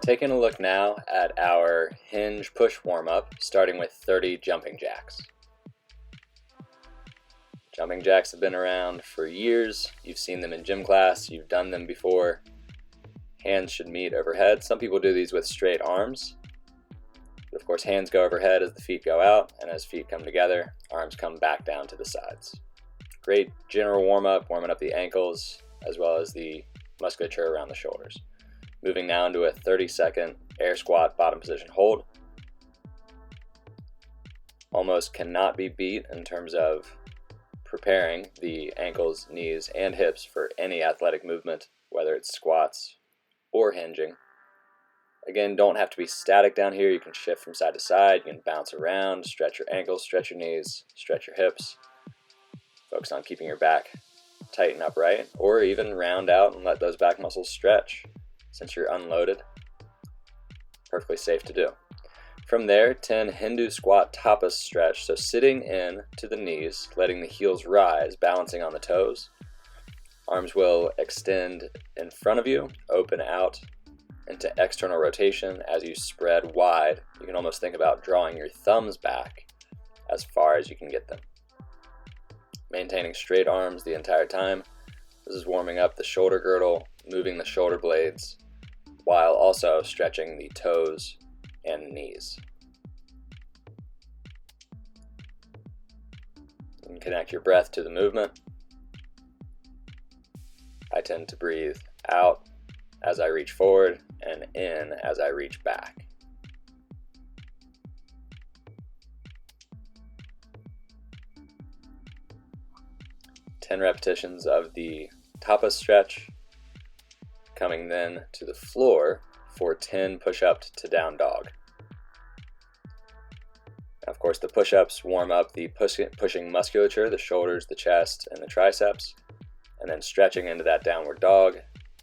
Taking a look now at our Hinge push warm-up, starting with 30 jumping jacks. Jumping jacks have been around for years. You've seen them in gym class, you've done them before. Hands should meet overhead. Some people do these with straight arms. But of course, hands go overhead as the feet go out, and as feet come together, arms come back down to the sides. Great general warm-up, warming up the ankles as well as the musculature around the shoulders. Moving now into a 30-second air squat bottom position hold. Almost cannot be beat in terms of preparing the ankles, knees, and hips for any athletic movement, whether it's squats or hinging. Again, don't have to be static down here. You can shift from side to side. You can bounce around, stretch your ankles, stretch your knees, stretch your hips. Focus on keeping your back tight and upright, or even round out and let those back muscles stretch. Since you're unloaded, perfectly safe to do. From there, 10 Hindu squat tapas stretch, so sitting in to the knees, letting the heels rise, balancing on the toes. Arms will extend in front of you, open out into external rotation as you spread wide. You can almost think about drawing your thumbs back as far as you can get them. Maintaining straight arms the entire time. This is warming up the shoulder girdle, moving the shoulder blades, while also stretching the toes and knees. You can connect your breath to the movement. I tend to breathe out as I reach forward and in as I reach back. Ten repetitions of the Tapas stretch, coming then to the floor for 10 push-up to down dog. Now, of course, the push-ups warm up the pushing musculature, the shoulders, the chest, and the triceps, and then stretching into that downward dog.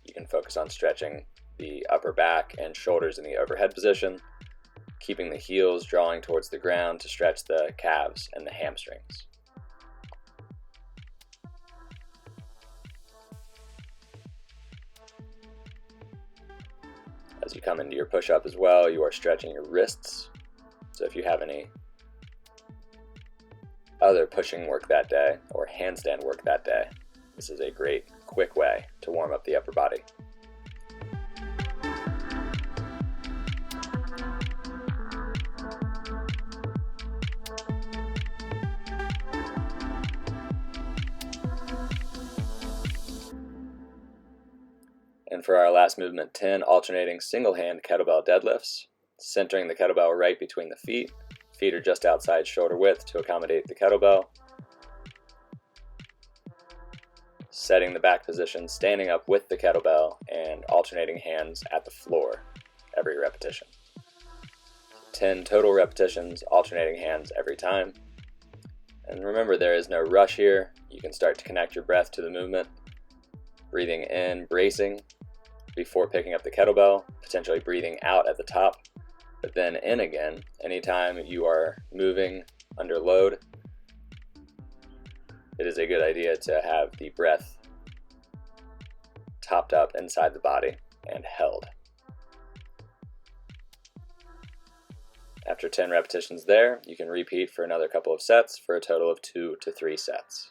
You can focus on stretching the upper back and shoulders in the overhead position, keeping the heels drawing towards the ground to stretch the calves and the hamstrings. As you come into your push-up as well, you are stretching your wrists. So if you have any other pushing work that day or handstand work that day, this is a great, quick way to warm up the upper body. And for our last movement, 10 alternating single hand kettlebell deadlifts, centering the kettlebell right between the feet. Feet are just outside shoulder width to accommodate the kettlebell. Setting the back position, standing up with the kettlebell, and alternating hands at the floor every repetition. 10 total repetitions, alternating hands every time. And remember, there is no rush here. You can start to connect your breath to the movement, breathing in, bracing before picking up the kettlebell, potentially breathing out at the top, but then in again anytime you are moving under load. It is a good idea to have the breath topped up inside the body and held. After 10 repetitions there, you can repeat for another couple of sets for a total of 2 to 3 sets.